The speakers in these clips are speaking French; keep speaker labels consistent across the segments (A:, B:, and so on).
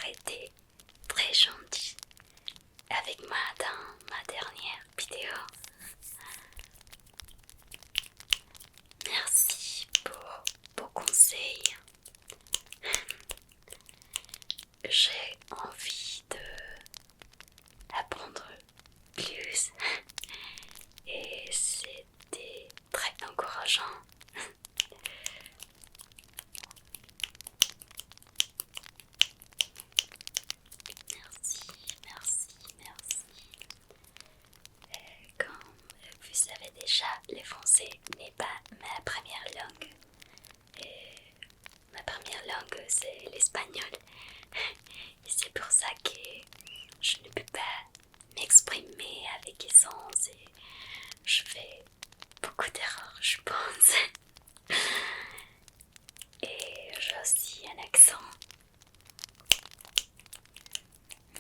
A: été très gentil avec moi dans ma dernière vidéo. Merci pour vos conseils. J'ai envie d'apprendre plus et c'était très encourageant. Merci. Comme vous savez déjà, le français n'est pas ma première langue. Et ma première langue, c'est l'espagnol. Et c'est pour ça que je ne peux pas m'exprimer avec aisance et je fais beaucoup d'erreurs, je pense. Et j'ai aussi un accent.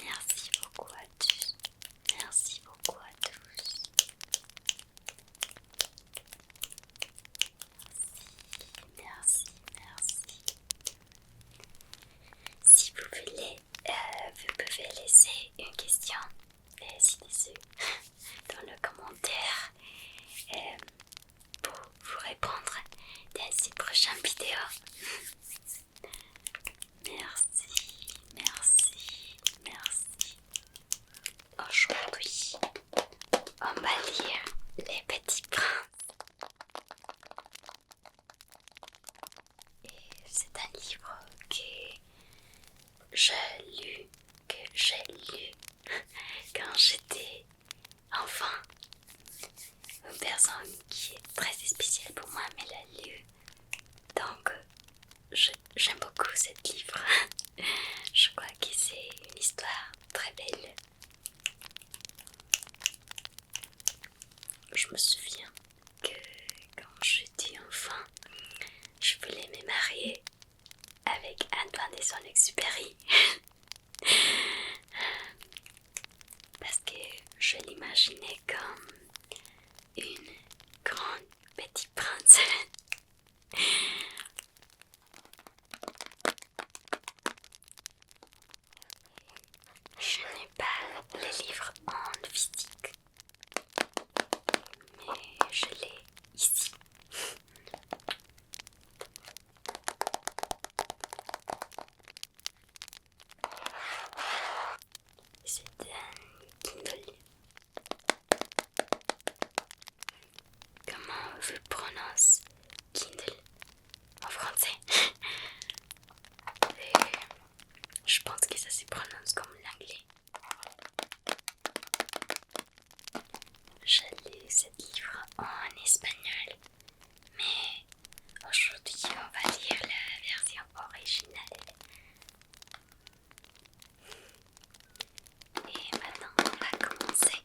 A: Merci beaucoup à tous. Merci beaucoup à tous. Merci. Si vous voulez, vous pouvez laisser une question ci-dessus dans le commentaire pour vous répondre dans ces prochaines vidéos. Merci. Aujourd'hui, on va lire Les Petits Princes. Et c'est un livre que j'ai lu quand j'étais enfant. Une personne qui est très spéciale pour moi me l'a lu. Donc, j'aime beaucoup ce livre. Je crois que c'est une histoire très belle. Je me souviens que quand j'étais enfant, je voulais me marier avec Antoine de Saint-Exupéry. Parce que je l'imaginais comme une grande petite princesse. Je n'ai pas les livres en physique, mais je l'ai ici. C'est un Kindle. Comment vous prononcez Kindle en français? Et je pense que ça se prononce comme l'anglais. J'ai lu ce livre en espagnol, mais aujourd'hui on va lire la version originale. Et maintenant on va commencer.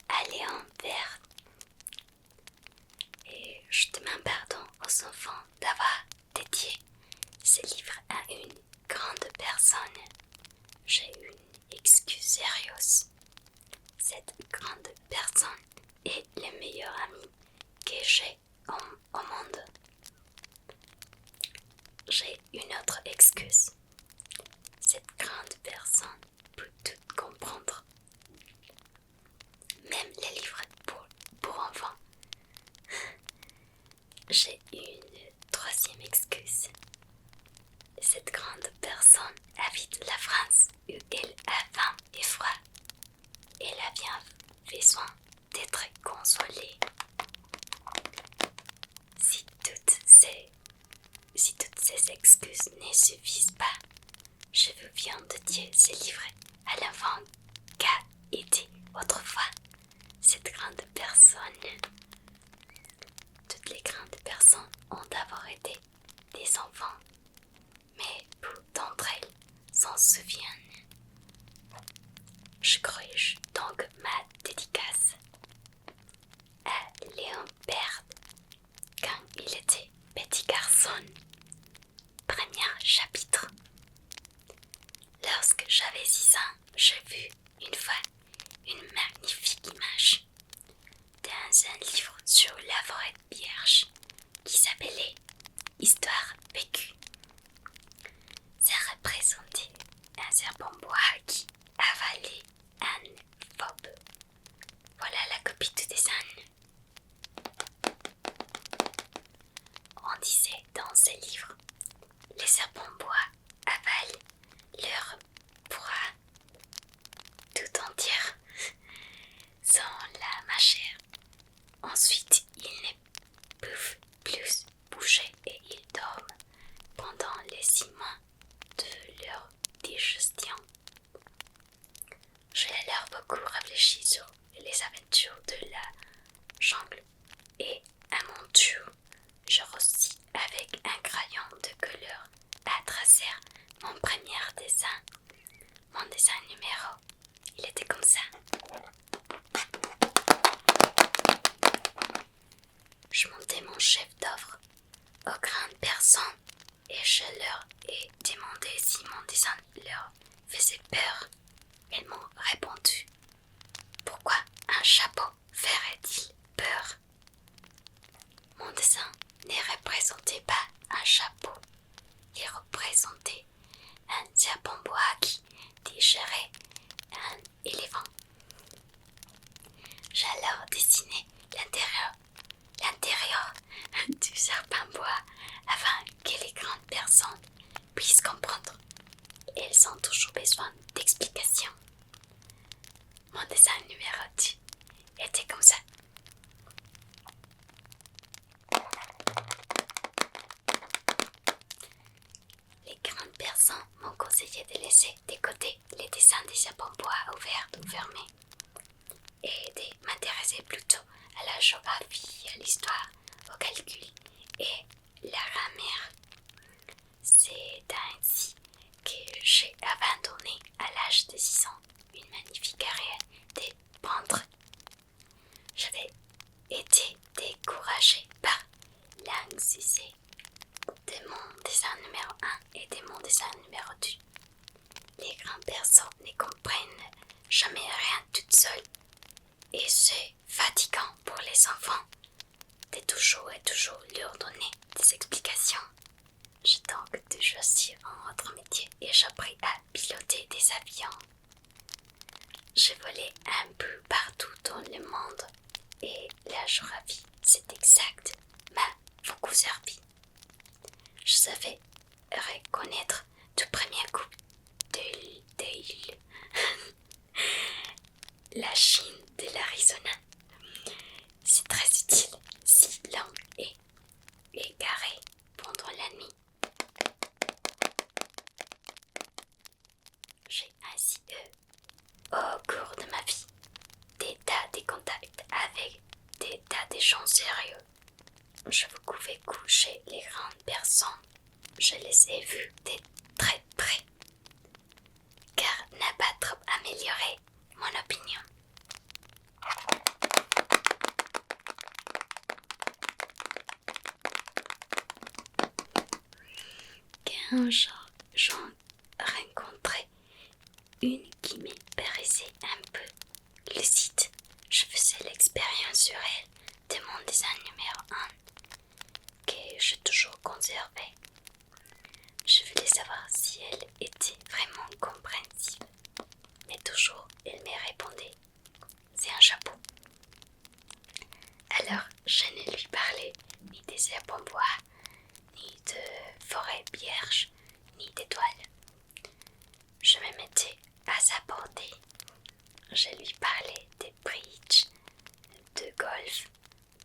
A: Alléon vert. Et je demande pardon aux enfants d'avoir dédié ce livre à une grande personne. J'ai une excuse sérieuse. Cette grande personne est le meilleur ami que j'ai au monde. J'ai une autre excuse. Cette grande personne peut tout comprendre. Même les livres pour enfants. J'ai une troisième excuse. Cette grande personne habite la France où elle a faim et froid. Elle a bien besoin d'être consolée. Si toutes ces excuses ne suffisent pas, je vous viens de dire ce livre à l'enfant qu'a été autrefois cette grande personne. Toutes les grandes personnes ont d'abord été des enfants, mais peu d'entre elles s'en souviennent. Je corrige donc ma dédicace à Léon Bert quand il était petit garçon. Premier chapitre. Lorsque j'avais 6 ans, j'ai vu une fois une magnifique image. c'est un livre sur la forêt vierge qui s'appelait Histoire vécue. Ça représentait un serpent bois qui avalait un phobe. Voilà la copie du dessin. On disait dans ce livre, les serpents bois avalent leur proie tout entière sans la mâcher. Ensuite, ils ne peuvent plus bouger et ils dorment pendant les 6 mois de leur digestion. J'ai alors beaucoup réfléchi sur les aventures de la jungle et à mon tour, je réussis avec un crayon de couleur à tracer mon premier dessin. Mon dessin numéro, il était comme ça. Je montais mon chef d'œuvre aux grandes personnes et je leur ai demandé si mon dessin leur faisait peur. Elles m'ont répondu: pourquoi un chapeau ferait-il peur? Mon dessin ne représentait pas un chapeau, il représentait un serpent bois qui digérait un éléphant. J'ai alors dessiné l'intérieur du serpent bois afin que les grandes personnes puissent comprendre. Elles ont toujours besoin d'explications. Mon dessin numéro 2 était comme ça. Les grandes personnes m'ont conseillé de laisser de côté les dessins des serpents bois ouverts ou fermés et de m'intéresser plutôt à la géographie, à l'histoire, au calcul et la grammaire. C'est ainsi que j'ai abandonné à l'âge de 6 ans une magnifique carrière de peintre. J'avais été découragée par l'anxiété de mon dessin numéro 1 et de mon dessin numéro 2. Les grandes personnes ne comprennent jamais rien toutes seules et c'est fatigant pour les enfants de toujours leur donner des explications. J'ai donc dû choisir un autre métier et j'ai appris à piloter des avions. J'ai volé un peu partout dans le monde et la géographie, c'est exact, m'a beaucoup servi. Je savais reconnaître du premier coup de l'île la Chine de l'Arizona. C'est très utile si l'homme est égaré pendant la nuit. J'ai ainsi eu, au cours de ma vie, des tas de contacts avec des tas de gens sérieux. Je pouvais coucher les grandes personnes. Je les ai vus de très près, car n'a pas trop amélioré mon opinion. Un jour, j'en rencontrais une qui me paraissait un peu lucide. Je faisais l'expérience sur elle de mon dessin numéro 1 que j'ai toujours conservé. Je voulais savoir si elle était vraiment compréhensive, mais toujours elle me répondait: c'est un chapeau. Alors je ne lui parlais ni des serpents bois, ni de forêt vierge, ni d'étoiles. Je me mettais à sa portée. Je lui parlais des bridge, de golf,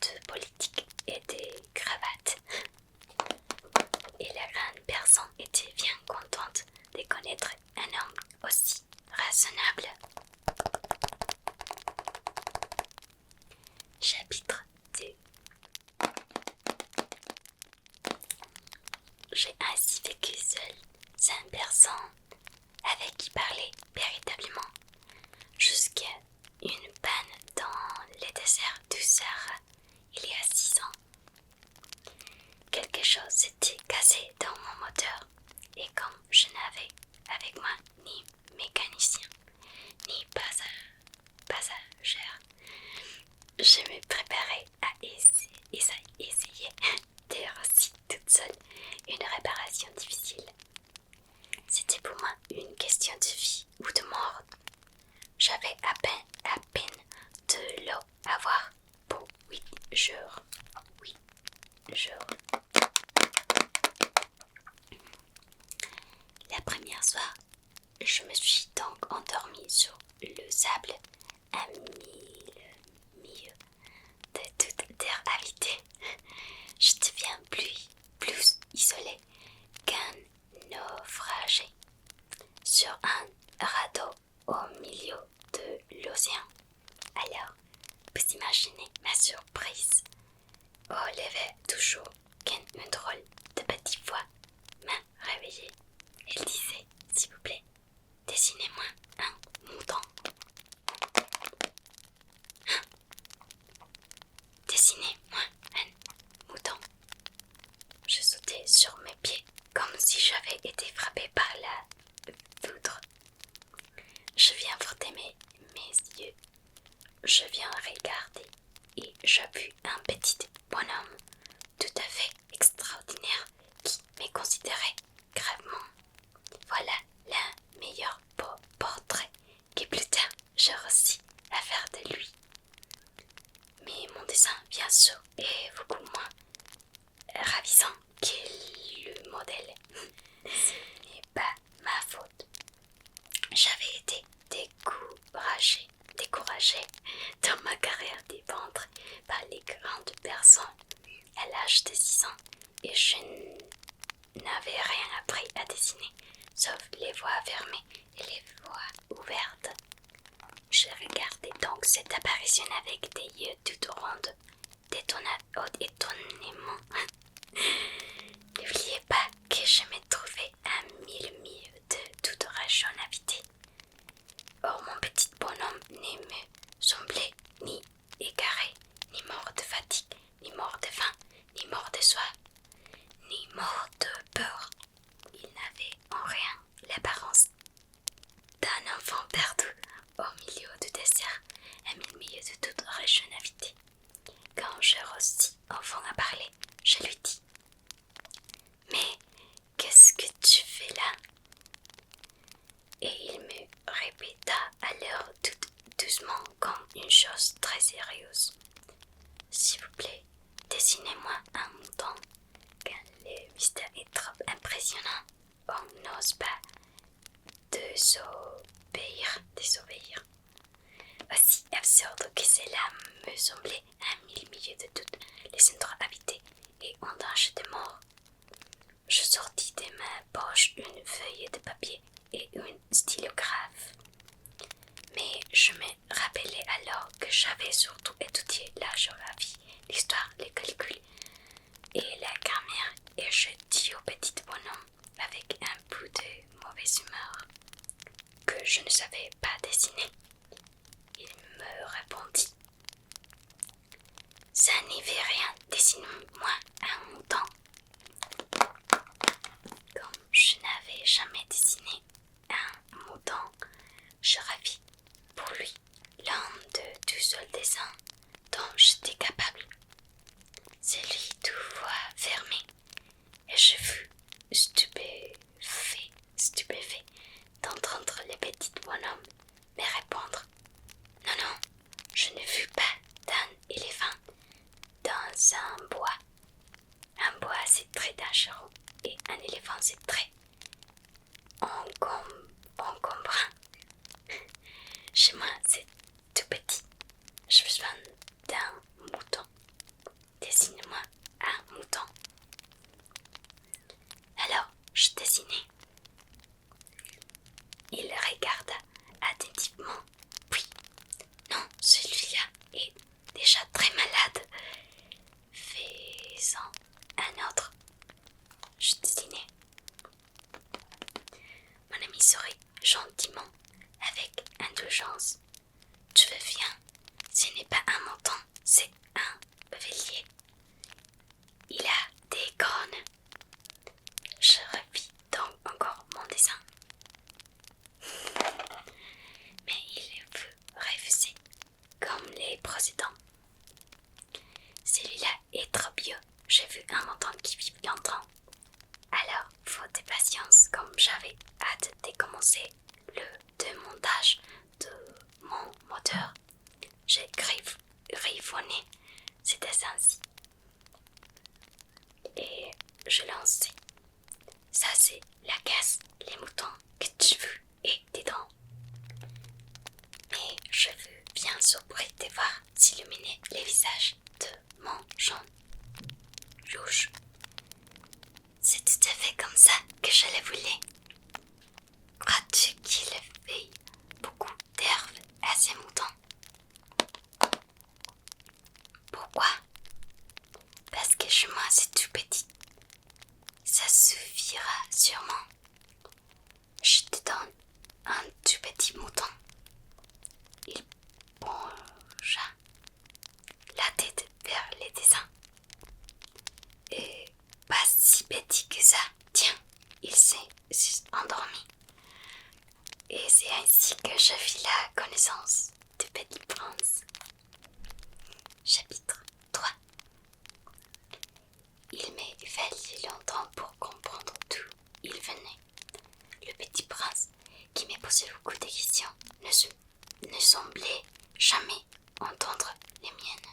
A: de politique et des cravates. Et la grande personne était bien contente de connaître un homme aussi raisonnable. Chapitre 2. J'ai ainsi vécu seule, sans personne avec qui parler véritablement, jusqu'à une panne dans les déserts du Sahara il y a 6 ans. Quelque chose s'était cassé dans mon moteur et comme je n'avais avec moi ni mécanicien ni passagère, je me préparais préparais à essayer de réussir toute seule une réparation difficile. C'était pour moi une question de vie ou de mort. J'avais à peine de l'eau à boire pour 8 jours. 8 jours. La première soir, je me suis donc endormie sur le sable à 1000 milles de toute terre habitée. Je deviens plus isolée qu'un naufragé sur un radeau au milieu de l'océan. Alors, vous imaginez ma surprise au lever du jour qu'une drôle de petite voix m'a réveillée. Elle disait, s'il vous plaît, dessinez-moi un mouton. Dessinez-moi un mouton. Je sautais sur mes pieds comme si j'avais été frappée par la foudre. Je viens frotter mes yeux. Je viens regarder et j'ai vu un petit bonhomme tout à fait extraordinaire qui me considérait gravement. Voilà le meilleur portrait que plus tard j'ai réussi à faire de lui. Mais mon dessin, bien sûr, est beaucoup moins ravissant que le modèle. Ce n'est pas ma faute. J'avais été découragée dans ma carrière de peintre par les grandes personnes à l'âge de 6 ans et je n'avais rien appris à dessiner sauf les voies fermées et les voies ouvertes. Je regardais donc cette apparition avec des yeux tout ronds, étonnément. N'oubliez pas que je me trouvais à 1000 milles de toute région habitée. Or mon petit bonhomme ne me semblait ni égaré, ni mort de fatigue, ni mort de faim, ni mort de soif, ni mort de peur. Il n'avait en rien l'apparence d'un enfant perdu au milieu du désert, à 1000 milles de toute région habitée. Quand j'ai réussi enfin à parler, je lui dis « Mais qu'est-ce que tu fais là ?» Et il me répéta alors tout doucement comme une chose très sérieuse. « S'il vous plaît, dessinez-moi un mouton, car le mystère est trop impressionnant. On n'ose pas désobéir. Aussi absurde que cela me semblait à 1000 milles de toutes les endroits habités et en danger de mort. Je sortis de ma poche une feuille de papier et un stylographe. Mais je me rappelais alors que j'avais surtout étudié la géographie, l'histoire, les calculs et la grammaire, et je dis au petit bonhomme avec un peu de mauvaise humeur que je ne savais pas dessiner. Il me répondit « Ça n'y fait rien, dessine-moi un mouton. » Comme je n'avais jamais dessiné un mouton, je ravis pour lui l'un du seul dessin dont j'étais capable. Celui de voix fermée, et je fus stupéfait d'entendre le petit bonhomme me répondre « Non, non, je ne fus pas d'un éléphant dans un bois. Un bois, c'est très dangereux, et un éléphant, c'est très encombrant. Chez moi, c'est tout petit. J'ai besoin d'un mouton. Dessine-moi un mouton. » Alors, je dessinai. Il regarda attentivement, puis « Non, celui-là est déjà très malade. Fais-en un autre. » Je dessinai. Mon ami sourit gentiment, avec indulgence. « Tu veux bien, ce n'est pas un mouton, c'est un bélier. Il a des cornes. » Je revis donc encore mon dessin. Mais il fut refusé, comme les précédents. j'ai griffonné, c'était ainsi. Et je lançais. Ça c'est la case, les moutons que tu veux et tes dents. Mais je veux bien surpris de voir s'illuminer les visages de mon jaune rouge. C'est tout à fait comme ça que je le voulais. Crois-tu qu'il fait beaucoup d'herbe à ces moutons? Pourquoi? Parce que chez moi c'est tout petit. Ça suffira sûrement. Je te donne un tout petit mouton. Il pencha la tête vers les dessins. Et pas si petit que ça. Tiens, il s'est endormi. Et c'est ainsi que je fis la connaissance du Petit Prince. Chapitre 3. Il m'a fallu longtemps pour comprendre d'où il venait. Le Petit Prince, qui m'a posé beaucoup de questions, ne semblait jamais entendre les miennes.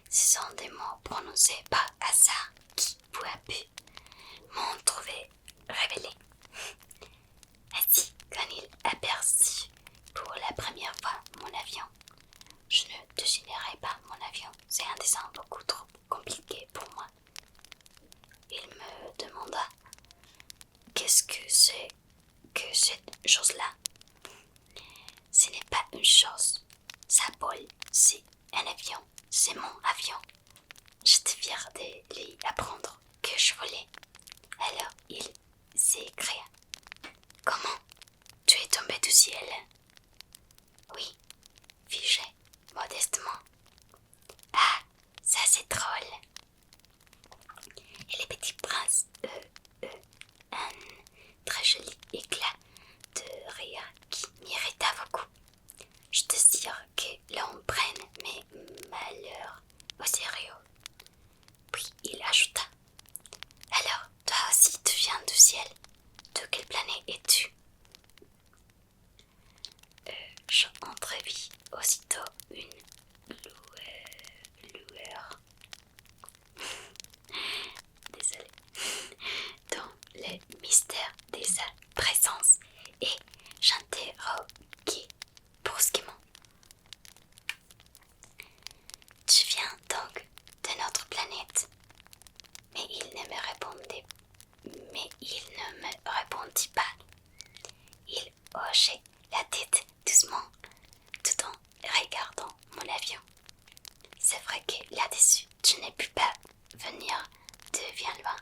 A: Ce sont des mots prononcés par hasard qui, peu à peu, m'ont trouvé révélé. Ainsi, quand il aperçut pour la première fois mon avion, je ne dessinerai pas mon avion, c'est un dessin beaucoup trop compliqué pour moi. Il me demanda qu'est-ce que c'est que cette chose-là. Ce n'est pas une chose, ça vole, c'est un avion, c'est mon avion. J'étais fière de lui apprendre que je volais. Alors il s'écria. Comment? Tu es tombé du ciel? Oui, fis-je modestement. Ah, ça c'est drôle. Et le Petit Prince un très joli éclat de rire qui m'irrita beaucoup. Je désire que l'on prenne mes malheurs au sérieux. Puis il ajouta. Alors, toi aussi tu viens du ciel. De quelle planète es-tu? Je entrevis aussitôt une lueur. Désolée. Dans le mystère de sa présence et j'interroguai brusquement. Tu viens donc de notre planète? Mais il ne me répondit pas. Il hochait la tête doucement tout en regardant mon avion. C'est vrai que là-dessus, tu n'as pu pas venir de bien loin.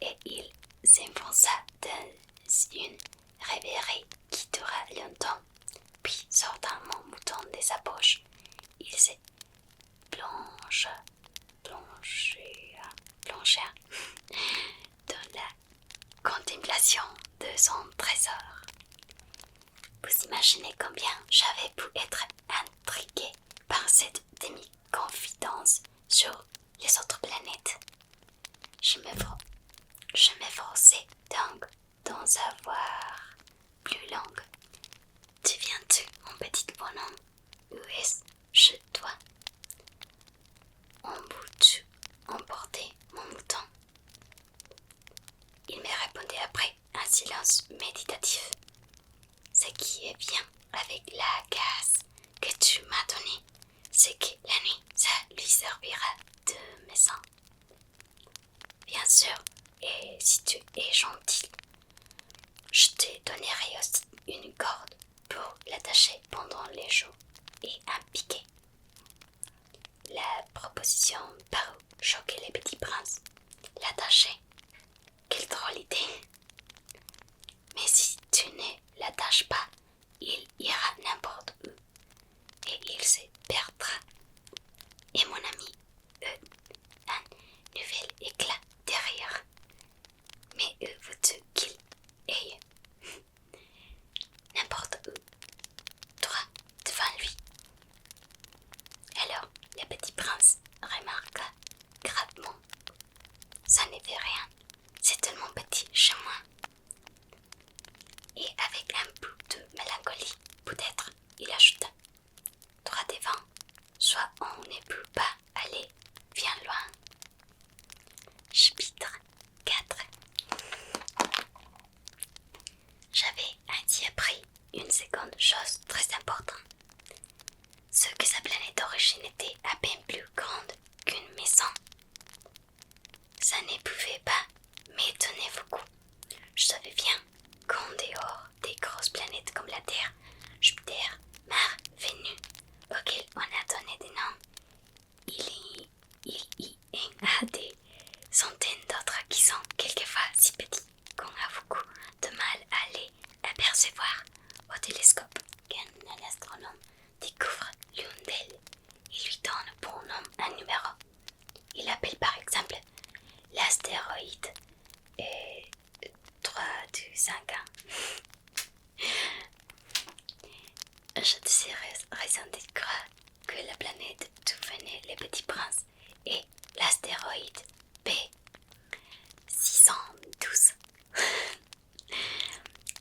A: Et il s'enfonça dans une rêverie qui dura longtemps. Puis, sortant mon mouton de sa poche, il se plongea dans la contemplation de son trésor. Vous imaginez combien j'avais pu être intriguée par cette demi-confidence sur les autres planètes. Je m'efforçais donc d'en savoir plus longue. Tu viens-tu, mon petit bonhomme? Où est-ce chez toi? En bout-tu emporter mon mouton? Il me répondait après un silence méditatif. Ce qui est bien avec la gaz que tu m'as donnée, c'est que la nuit, ça lui servira de maison. Bien sûr, et si tu es gentil, je te donnerai aussi une corde pour l'attacher pendant les jours et un piquet. La proposition parut choquer le Petit Prince. L'attacher? Quelle drôle d'idée! Mais si tu ne l'attaches pas, il ira n'importe où et il se perdra. Et mon ami un nouvel éclat de rire. Mais où veux-tu qu'il aille? N'importe où, droit devant lui. Alors le Petit Prince remarqua gravement. Ça ne fait rien, c'est tellement petit chez moi. Et avec un bout de mélancolie, peut-être très important. Ce que sa planète d'origine était à peine plus grande qu'une maison. Ça ne pouvait pas m'étonner beaucoup. Je savais bien qu'en dehors des grosses planètes comme la Terre, Jupiter, Mars, Vénus, auxquelles on a donné des noms, il y a des centaines d'autres qui sont quelquefois si petits qu'on a beaucoup de mal à les apercevoir au télescope. Quand un astronome découvre l'une d'elles, il lui donne pour nom un numéro. Il appelle par exemple l'astéroïde 3251. Je de ces raisons de croire que la planète d'où venait le petit prince est l'astéroïde B612.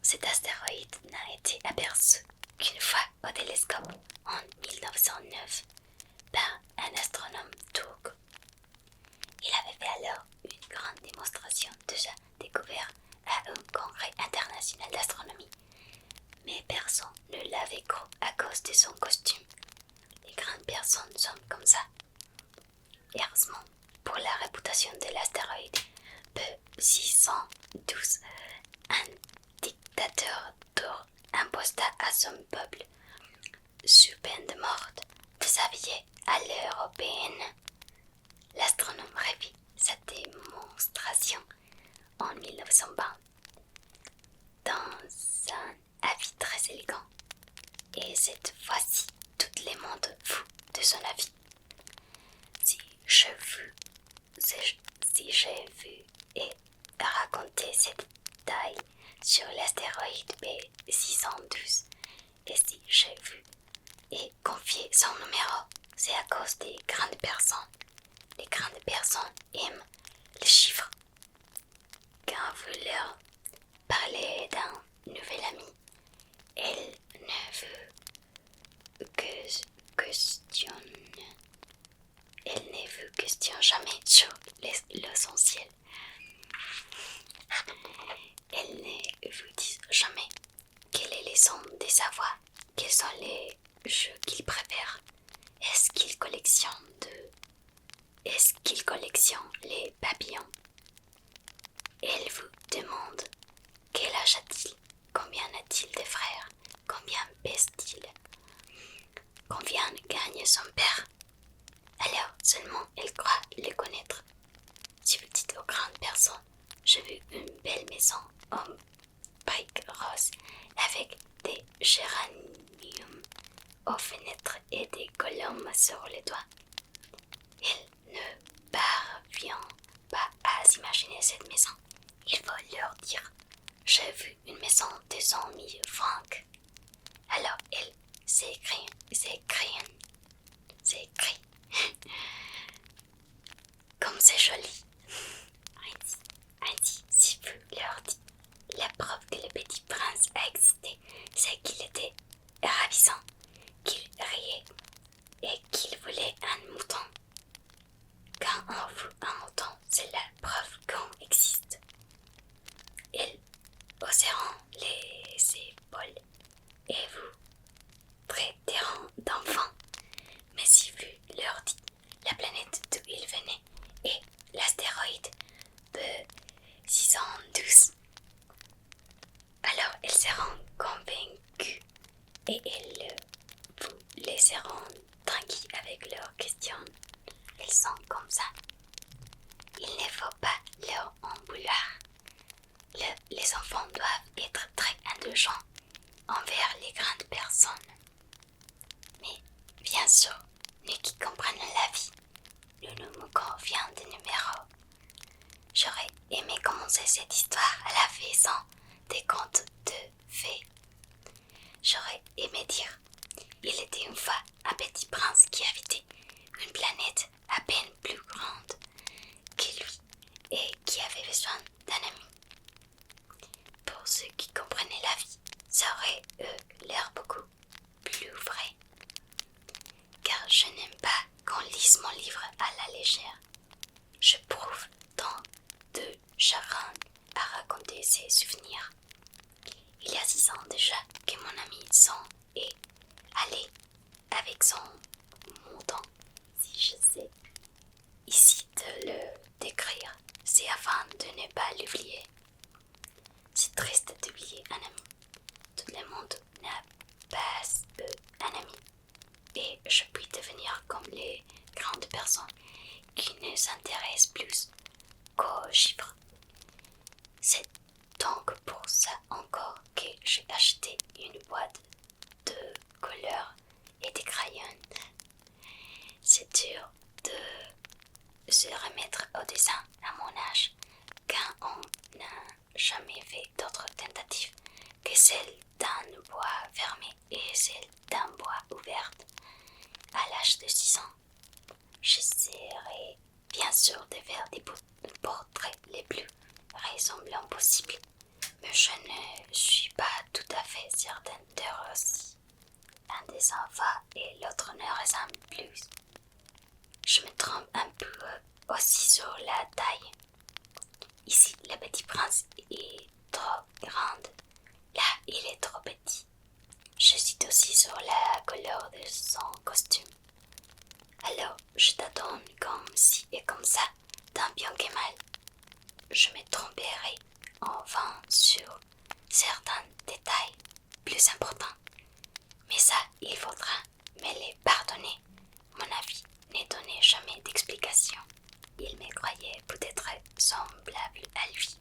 A: Cet astéroïde n'a été aperçu qu'une fois au télescope en 1909 par un astronome turc. Il avait fait alors une grande démonstration déjà découverte à un congrès international d'astronomie, mais personne ne l'avait cru à cause de son costume. Les grandes personnes sont comme ça. Heureusement pour la réputation de l'astéroïde B612, un dictateur d'or imposa à son peuple, sous peine de mort, de s'habiller à l'européenne. L'astronome revit sa démonstration en 1920 dans un habit très élégant, et cette fois-ci tout le monde fut de son avis. Si j'ai vu et raconté ces détails sur l'astéroïde B612, et si j'ai vu et confié son numéro, c'est à cause des grandes personnes. Les grandes personnes aiment les chiffres. Quand vous leur parlez d'un nouvel ami, elle ne vous questionne jamais sur l'essentiel. Elle ne vous dit jamais quelle est les ondes de sa voix, quels sont les jeux qu'il préfère. Est-ce qu'il collectionne les papillons? Elle vous demande quel âge a-t-il, combien a-t-il de frères, combien pèse-t-il, combien gagne son père. Alors seulement elle croit le connaître. Si vous dites aux grandes personnes, j'ai vu une belle maison en briques roses avec des géraniums aux fenêtres et des colombes sur les toits, elle ne parvient pas à s'imaginer cette maison. Il faut leur dire, j'ai vu une maison de 100 000 francs. Alors elle s'écrie. Comme c'est joli. Ainsi, si vous leur dites la preuve que le petit prince a existé, c'est qu'il était ravissant, qu'il riait et qu'il voulait un mouton. Quand on veut un mouton, c'est la preuve qu'on existe. Ils hausseront les épaules et vous traiteront d'enfant. Mais si vous leur dites la planète d'où ils venaient est l'astéroïde B612, alors ils seront convaincus et ils vous laisseront tranquille avec leurs questions. Ils sont comme ça. Il ne faut pas leur en vouloir. Les enfants doivent être très indulgents envers les grandes personnes. Mais bien sûr, nous qui comprenons la vie, nous nous convions des numéros. J'aurais aimé commencer cette histoire à la faisant des contes de fées. J'aurais aimé dire, il était une fois un petit prince qui habitait une planète à peine plus grande que lui et qui avait besoin d'un ami. Pour ceux qui comprenaient la vie, ça aurait l'air beaucoup plus vrai. Car je n'aime pas qu'on lise mon livre à la légère. Je prouve tant de chagrin à raconter ses souvenirs. Il y a 6 ans déjà que mon ami Son est accent montant, si je sais ici de le décrire, c'est afin de ne pas l'oublier. C'est triste d'oublier un ami. Tout le monde n'a pas un ami. Et je puis devenir comme les grandes personnes qui ne s'intéressent plus qu'aux chiffres. C'est donc pour ça encore que j'ai acheté une boîte de couleurs et des crayons. C'est dur de se remettre au dessin à mon âge quand on n'a jamais fait d'autres tentatives que celle d'un bois fermé et celle d'un bois ouvert à l'âge de 6 ans. J'essaierai bien sûr de faire des portraits les plus ressemblants possibles, mais je ne suis pas tout à fait certaine de aussi. Un dessin va et l'autre ne ressemble plus. Je me trompe un peu aussi sur la taille. Ici, le petit prince est trop grand. Là, il est trop petit. Je cite aussi sur la couleur de son costume. Alors, je t'adonne comme ci et comme ça, tant bien que mal. Je me tromperai en vain sur certains détails plus importants. Mais ça, il faudra me les pardonner. Mon avis ne donnait jamais d'explication. Il me croyait peut-être semblable à lui.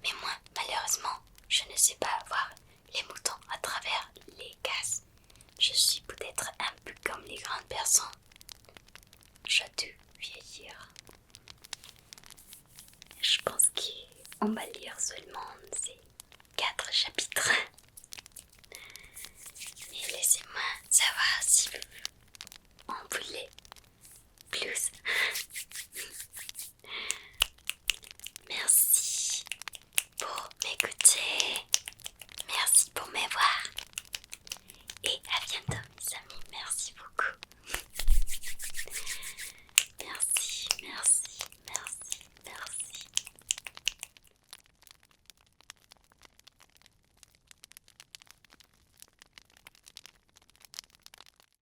A: Mais moi, malheureusement, je ne sais pas voir les moutons à travers les cases. Je suis peut-être un peu comme les grandes personnes. J'ai dû vieillir. Je pense qu'on va lire seulement ces 4 chapitres.